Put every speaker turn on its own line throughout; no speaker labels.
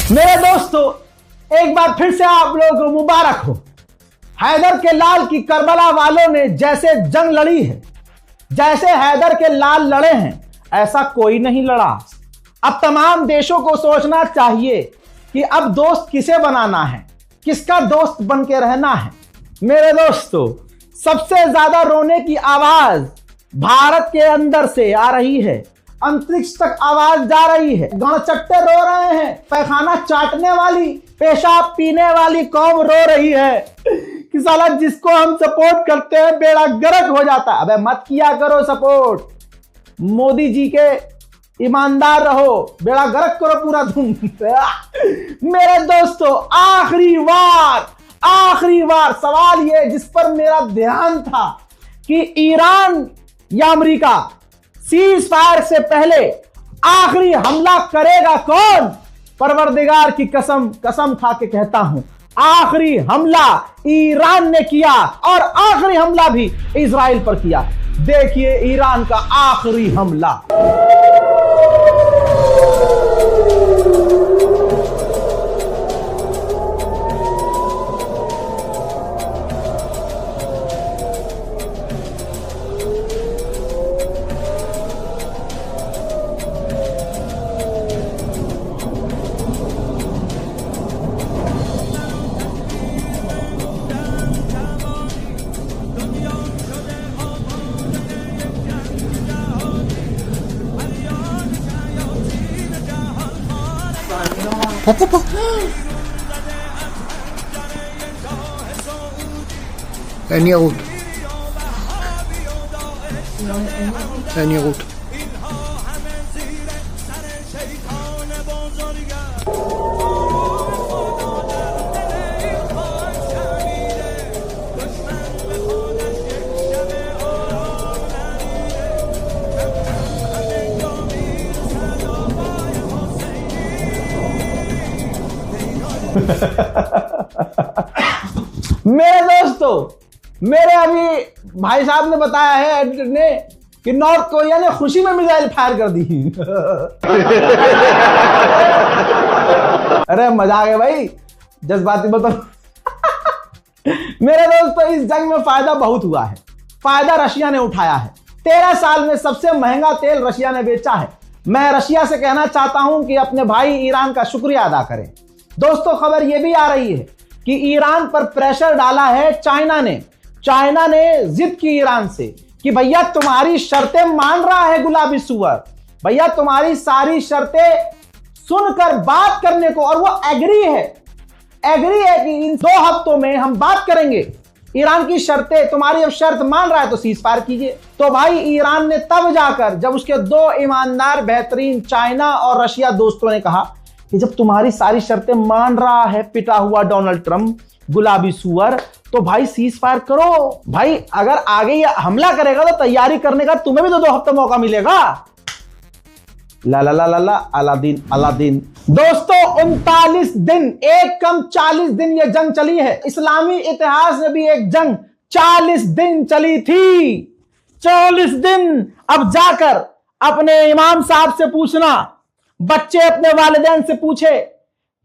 मेरे दोस्तों, एक बार फिर से आप लोगों को मुबारक हो। हैदर के लाल की करबला वालों ने जैसे जंग लड़ी है, जैसे हैदर के लाल लड़े हैं, ऐसा कोई नहीं लड़ा। अब तमाम देशों को सोचना चाहिए कि अब दोस्त किसे बनाना है, किसका दोस्त बन के रहना है। मेरे दोस्तों, सबसे ज्यादा रोने की आवाज भारत के अंदर से आ रही है, अंतरिक्ष तक आवाज जा रही है। गणचट्टे रो रहे हैं, पैखाना चाटने वाली, पेशाब पीने वाली कौम रो रही है कि साला जिसको हम सपोर्ट करते हैं बेड़ा गर्क हो जाता है। अबे मत किया करो सपोर्ट, मोदी जी के ईमानदार रहो, बेड़ा गर्क करो पूरा तुम। मेरे दोस्तों, आखिरी बार सवाल ये जिस पर मेरा ध्यान था कि ईरान या अमेरिका सीज फायर से पहले आखिरी हमला करेगा कौन। परवरदिगार की कसम खा के कहता हूं, आखिरी हमला ईरान ने किया और आखिरी हमला भी इजराइल पर किया। देखिए ईरान का आखिरी हमला।
אין ירות. אין ירות.
मेरे दोस्तों, मेरे अभी भाई साहब ने बताया है एडिटर ने कि नॉर्थ कोरिया ने खुशी में मिसाइल फायर कर दी। अरे मजा आ गया भाई, जज्बाती बताओ। मेरे दोस्तों, इस जंग में फायदा बहुत हुआ है। फायदा रशिया ने उठाया है। 13 साल में सबसे महंगा तेल रशिया ने बेचा है। मैं रशिया से कहना चाहता हूं कि अपने भाई ईरान का शुक्रिया अदा करें। दोस्तों, खबर यह भी आ रही है कि ईरान पर प्रेशर डाला है चाइना ने जिद की ईरान से कि भैया तुम्हारी शर्तें मान रहा है गुलाबी सुअर, भैया तुम्हारी सारी शर्तें सुनकर बात करने को, और वो एग्री है कि इन 2 हफ्तों में हम बात करेंगे। ईरान की शर्तें, तुम्हारी अब शर्त मान रहा है तो सीज फायर कीजिए। तो भाई ईरान ने तब जाकर, जब उसके 2 ईमानदार बेहतरीन चाइना और रशिया दोस्तों ने कहा कि जब तुम्हारी सारी शर्तें मान रहा है पिटा हुआ डोनाल्ड ट्रंप गुलाबी सुअर, तो भाई सीज फायर करो। भाई अगर आगे ये हमला करेगा तो तैयारी करने का तुम्हें भी तो 2 हफ्ते मौका मिलेगा। ला ला ला ला ला अलादीन। दोस्तों, 39 दिन, एक कम 40 दिन ये जंग चली है। इस्लामी इतिहास में भी एक जंग 40 दिन चली थी। 40 दिन। अब जाकर अपने इमाम साहब से पूछना, बच्चे अपने वालिदैन से पूछे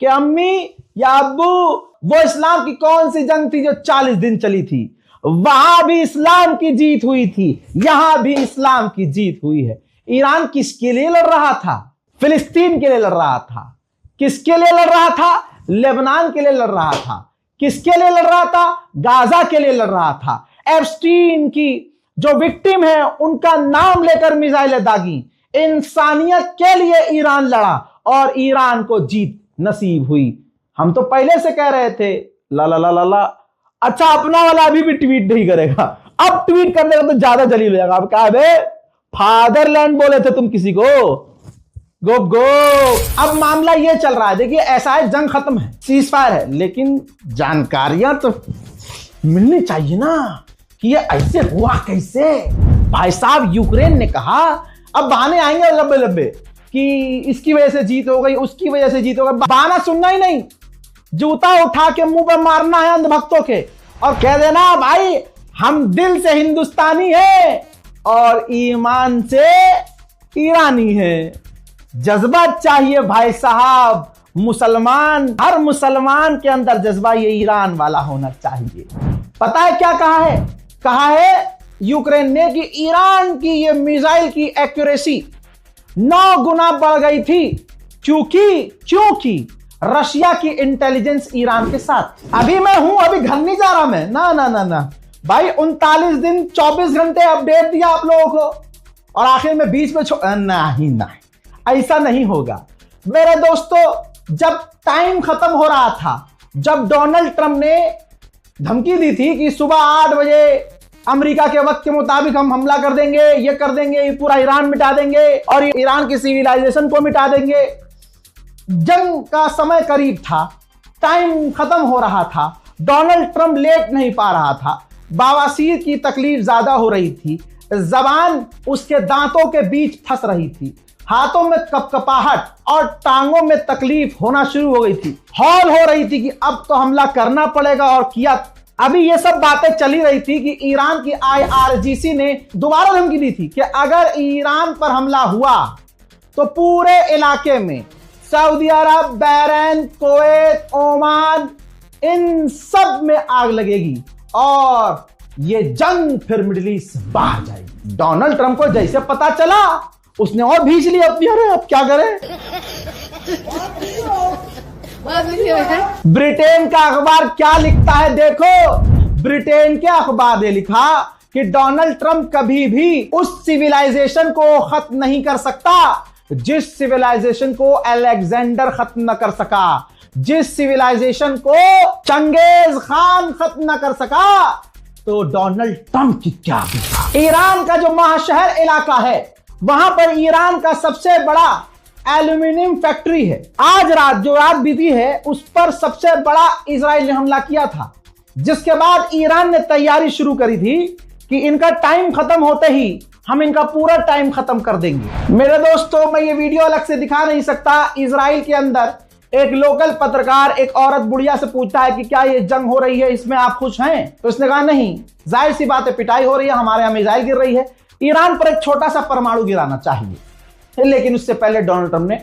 कि अम्मी या अब्बू, वो इस्लाम की कौन सी जंग थी जो 40 दिन चली थी। वहां भी इस्लाम की जीत हुई थी, यहां भी इस्लाम की जीत हुई है। ईरान किसके लिए लड़ रहा था? फिलिस्तीन के लिए लड़ रहा था। किसके लिए लड़ रहा था? लेबनान के लिए लड़ रहा था। किसके लिए लड़ रहा था? गाजा के लिए लड़ रहा था। एप्स्टीन की जो विक्टिम है उनका नाम लेकर मिसाइलें दागी। इंसानियत के लिए ईरान लड़ा और ईरान को जीत नसीब हुई। हम तो पहले से कह रहे थे ला ला ला ला ला। अच्छा, अपना वाला अभी भी ट्वीट नहीं करेगा, अब ट्वीट करने का तो ज्यादा जलील हो जाएगा। अब क्या है, फादरलैंड बोले थे तुम किसी को, गो। अब मामला ये चल रहा है, देखिए ऐसा है, जंग खत्म है, सीज फायर है, लेकिन जानकारियां तो मिलनी चाहिए ना कि ये ऐसे हुआ कैसे। भाई साहब, यूक्रेन ने कहा, अब बहाने आएंगे लंबे कि इसकी वजह से जीत हो गई, उसकी वजह से जीत हो गई। बहाना सुनना ही नहीं, जूता उठा के मुंह पर मारना है अंधभक्तों के और कह देना भाई हम दिल से हिंदुस्तानी है और ईमान से ईरानी है। जज्बा चाहिए भाई साहब, मुसलमान, हर मुसलमान के अंदर जज्बा ये ईरान वाला होना चाहिए। पता है क्या कहा है? कहा है यूक्रेन ने कि ईरान की ये मिसाइल की एक्यूरेसी 9 गुना बढ़ गई थी क्योंकि रशिया की इंटेलिजेंस ईरान के साथ। अभी मैं हूं, अभी घर नहीं जा रहा मैं, ना ना ना ना भाई, 39 दिन 24 घंटे अपडेट दिया आप लोगों को और आखिर में बीच में नहीं, ऐसा नहीं होगा मेरे दोस्तों। जब टाइम खत्म हो रहा था, जब डोनाल्ड ट्रंप ने धमकी दी थी कि सुबह 8 बजे अमेरिका के वक्त के मुताबिक हम हमला कर देंगे, ये कर देंगे, ये पूरा ईरान मिटा देंगे और ईरान की सिविलाइजेशन को मिटा देंगे। जंग का समय करीब था, टाइम खत्म हो रहा था, डोनाल्ड ट्रंप लेट नहीं पा रहा था, बवासीर की तकलीफ ज्यादा हो रही थी, जबान उसके दांतों के बीच फंस रही थी, हाथों में कपकपाहट और टांगों में तकलीफ होना शुरू हो गई थी, हॉल हो रही थी कि अब तो हमला करना पड़ेगा और किया। अभी ये सब बातें चली रही थी कि ईरान की IRGC ने दोबारा धमकी दी थी कि अगर ईरान पर हमला हुआ तो पूरे इलाके में सऊदी अरब, बहरीन, कुवैत, ओमान, इन सब में आग लगेगी और ये जंग फिर मिडिल ईस्ट से बाहर जाएगी। डोनाल्ड ट्रंप को जैसे पता चला उसने और भींच लिया अपनी, अरे अब क्या करें। ब्रिटेन का अखबार क्या लिखता है देखो। ब्रिटेन के अखबार ने लिखा कि डोनाल्ड ट्रंप कभी भी उस सिविलाइजेशन को खत्म नहीं कर सकता जिस सिविलाइजेशन को अलेक्जेंडर खत्म न कर सका, जिस सिविलाइजेशन को चंगेज खान खत्म न कर सका, तो डोनाल्ड ट्रंप की क्या बिता। ईरान का जो महाशहर इलाका है वहां पर ईरान का सबसे बड़ा एल्यूमिनियम फैक्ट्री है। आज रात जो रात बीती है उस पर सबसे बड़ा इजराइल ने हमला किया था, जिसके बाद ईरान ने तैयारी शुरू करी थी कि इनका टाइम खत्म होते ही हम इनका पूरा टाइम खत्म कर देंगे। मेरे दोस्तों, मैं ये वीडियो अलग से दिखा नहीं सकता। इजराइल के अंदर एक लोकल पत्रकार एक औरत बुढ़िया से पूछता है कि क्या ये जंग हो रही है, इसमें आप खुश हैं? तो उसने कहा नहीं, जाहिर सी बात है पिटाई हो रही है, हमारे यहां मिसाइल गिर रही है, ईरान पर एक छोटा सा परमाणु गिराना चाहिए, लेकिन उससे पहले डोनाल्ड ट्रंप ने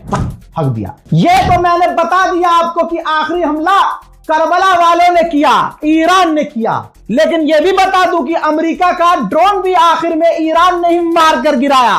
हक दिया। ये तो मैंने बता दिया आपको कि आखिरी हमला करबला वालों ने किया, ईरान ने किया, लेकिन यह भी बता दूं कि अमेरिका का ड्रोन भी आखिर में ईरान ने ही मार कर गिराया।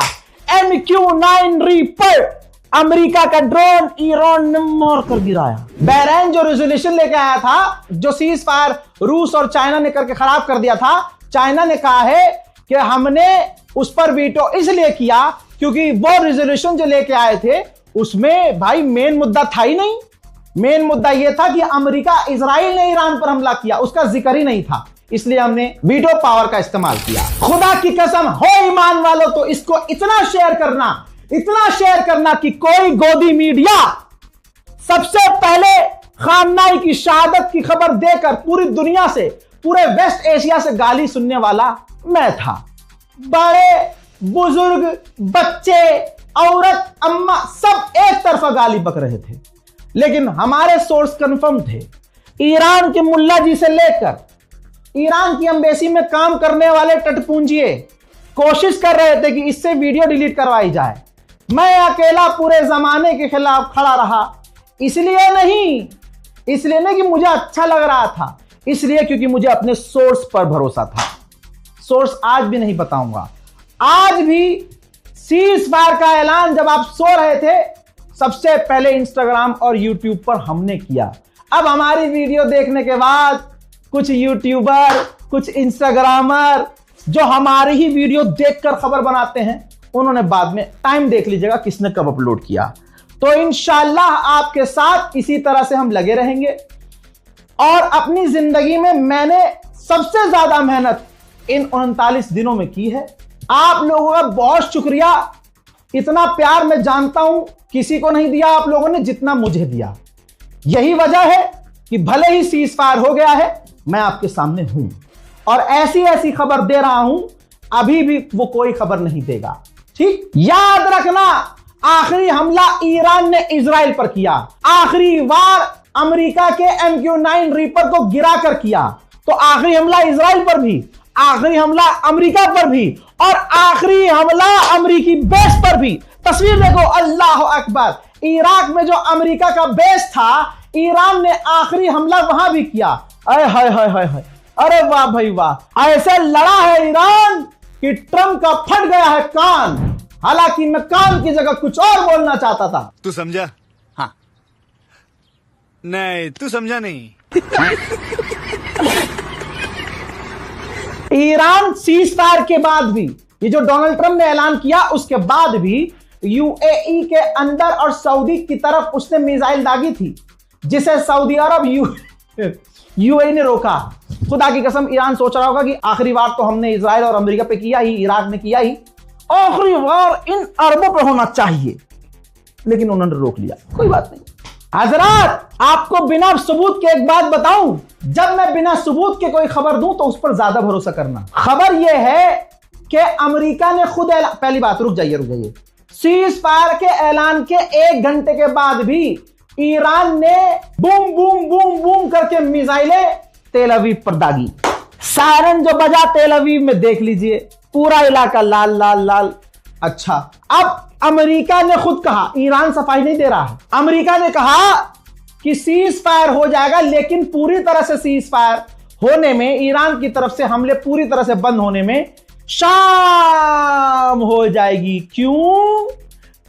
MQ-9 रीपर अमेरिका का ड्रोन ईरान ने मार कर गिराया। बहरीन जो रेजोल्यूशन लेके आया था, जो सीज फायर रूस और चाइना ने करके खराब कर दिया था, चाइना ने कहा है कि हमने उस पर वीटो इसलिए किया क्योंकि वो रेजोल्यूशन जो लेके आए थे उसमें भाई मेन मुद्दा था ही नहीं। मेन मुद्दा यह था कि अमेरिका, इजराइल ने ईरान पर हमला किया, उसका जिक्र ही नहीं था, इसलिए हमने वीटो पावर का इस्तेमाल किया। खुदा की कसम हो ईमान वालों, तो इसको इतना शेयर करना कि कोई गोदी मीडिया सबसे पहले खामनाई की शहादत की खबर देकर पूरी दुनिया से, पूरे वेस्ट एशिया से गाली सुनने वाला मैं था। बड़े बुजुर्ग, बच्चे, औरत, अम्मा सब एक तरफा गाली बक रहे थे, लेकिन हमारे सोर्स कंफर्म थे। ईरान के मुल्ला जी से लेकर ईरान की एम्बेसी में काम करने वाले टटपूंजिए कोशिश कर रहे थे कि इससे वीडियो डिलीट करवाई जाए। मैं अकेला पूरे जमाने के खिलाफ खड़ा रहा, इसलिए नहीं कि मुझे अच्छा लग रहा था, इसलिए क्योंकि मुझे अपने सोर्स पर भरोसा था। सोर्स आज भी नहीं बताऊंगा। आज भी सीज फायर का ऐलान जब आप सो रहे थे, सबसे पहले इंस्टाग्राम और यूट्यूब पर हमने किया। अब हमारी वीडियो देखने के बाद कुछ यूट्यूबर, कुछ इंस्टाग्रामर जो हमारी ही वीडियो देखकर खबर बनाते हैं, उन्होंने बाद में टाइम देख लीजिएगा किसने कब अपलोड किया। तो इंशाल्लाह आपके साथ इसी तरह से हम लगे रहेंगे। और अपनी जिंदगी में मैंने सबसे ज्यादा मेहनत इन 39 दिनों में की है। आप लोगों का बहुत शुक्रिया। इतना प्यार मैं जानता हूं किसी को नहीं दिया आप लोगों ने जितना मुझे दिया। यही वजह है कि भले ही सीज फायर हो गया है, मैं आपके सामने हूं और ऐसी खबर दे रहा हूं, अभी भी वो कोई खबर नहीं देगा। ठीक, याद रखना, आखिरी हमला ईरान ने इजराइल पर किया, आखिरी वार अमेरिका के MQ-9 रीपर को गिरा कर किया, तो आखिरी हमला इजराइल पर भी, आखिरी हमला अमेरिका पर भी और आखिरी हमला अमेरिकी बेस पर भी तस्वीर देखो, अल्लाह अकबर। इराक में जो अमेरिका का बेस था, ईरान ने आखिरी हमला वहां भी किया। अरे हाय हाय हाय हाय, अरे वाह भाई वाह, ऐसे लड़ा है ईरान कि ट्रंप का फट गया है कान। हालांकि मैं कान की जगह कुछ और बोलना चाहता था।
तू समझा? हाँ। नहीं, तू समझा नहीं।
ईरान सीज फायर के बाद भी, ये जो डोनाल्ड ट्रंप ने ऐलान किया उसके बाद भी यूएई के अंदर और सऊदी की तरफ उसने मिसाइल दागी थी, जिसे सऊदी अरब यूएई ने रोका। खुदा की कसम, ईरान सोच रहा होगा कि आखिरी वार तो हमने इजराइल और अमेरिका पे किया ही, इराक में किया ही, आखिरी वार इन अरबों पे होना चाहिए, लेकिन उन्होंने रोक लिया। कोई बात नहीं। हजरात, आपको बिना सबूत के एक बात बताऊं, जब मैं बिना सबूत के कोई खबर दूं तो उस पर ज्यादा भरोसा करना। खबर यह है कि अमेरिका ने खुद पहली बात, रुक जाइए, सीज फायर के ऐलान के 1 घंटे के बाद भी ईरान ने बूम बूम बूम बूम करके मिसाइलें तेल अवीव पर दागी। सायरन जो बजा तेल अवीव में, देख लीजिए पूरा इलाका लाल लाल लाल। अच्छा, अब अमेरिका ने खुद कहा, ईरान सफाई नहीं दे रहा है, अमेरिका ने कहा कि सीज फायर हो जाएगा, लेकिन पूरी तरह से सीज फायर होने में, ईरान की तरफ से हमले पूरी तरह से बंद होने में शाम हो जाएगी। क्यों?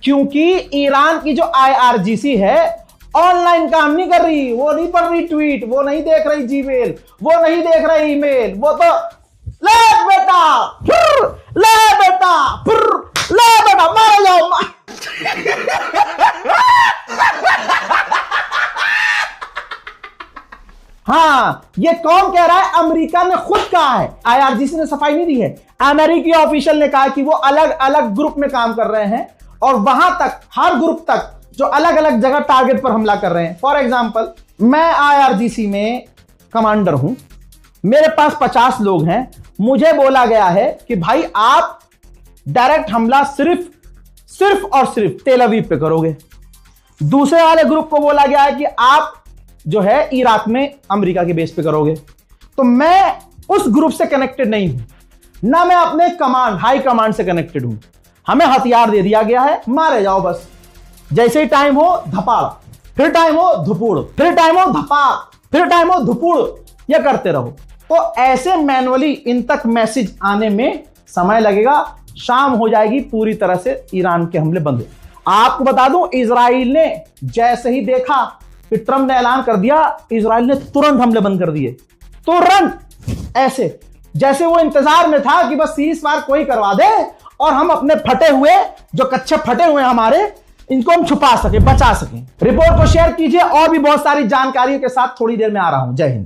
क्योंकि ईरान की जो IRGC है ऑनलाइन काम नहीं कर रही, वो नहीं पढ़ रही ट्वीट, वो नहीं देख रही जीमेल, वो नहीं देख रही ईमेल, वो तो ले बेटा ले बेटा ले बेटा मार जाओ हाँ, ये कौन कह रहा है? अमेरिका ने खुद कहा है, IRGC ने सफाई नहीं दी है। अमेरिकी ऑफिशियल ने कहा कि वो अलग अलग ग्रुप में काम कर रहे हैं और वहां तक, हर ग्रुप तक जो अलग अलग जगह टारगेट पर हमला कर रहे हैं। फॉर एग्जाम्पल, मैं IRGC में कमांडर हूं, मेरे पास 50 लोग हैं, मुझे बोला गया है कि भाई आप डायरेक्ट हमला सिर्फ और सिर्फ तेल अवीव पे करोगे। दूसरे वाले ग्रुप को बोला गया है कि आप जो है इराक में अमेरिका के बेस पे करोगे। तो मैं उस ग्रुप से कनेक्टेड नहीं हूं, ना मैं अपने हाई कमांड से कनेक्टेड हूं। हमें हथियार दे दिया गया है, मारे जाओ बस। जैसे ही टाइम हो धपाड़, फिर टाइम हो धुपुड़, फिर टाइम हो धपाड़, फिर टाइम हो धुपुड़, ये करते रहो। तो ऐसे मैनुअली इन तक मैसेज आने में समय लगेगा, शाम हो जाएगी, पूरी तरह से ईरान के हमले बंद। आपको बता दूं, इजराइल ने जैसे ही देखा कि ट्रंप ने ऐलान कर दिया, इजराइल ने तुरंत हमले बंद कर दिए। तुरंत, ऐसे जैसे वो इंतजार में था कि बस सीज फायर कोई करवा दे और हम अपने फटे हुए, जो कच्चे फटे हुए हमारे, इनको हम छुपा सके, बचा सकें। रिपोर्ट को शेयर कीजिए, और भी बहुत सारी जानकारियों के साथ थोड़ी देर में आ रहा हूं। जय हिंद।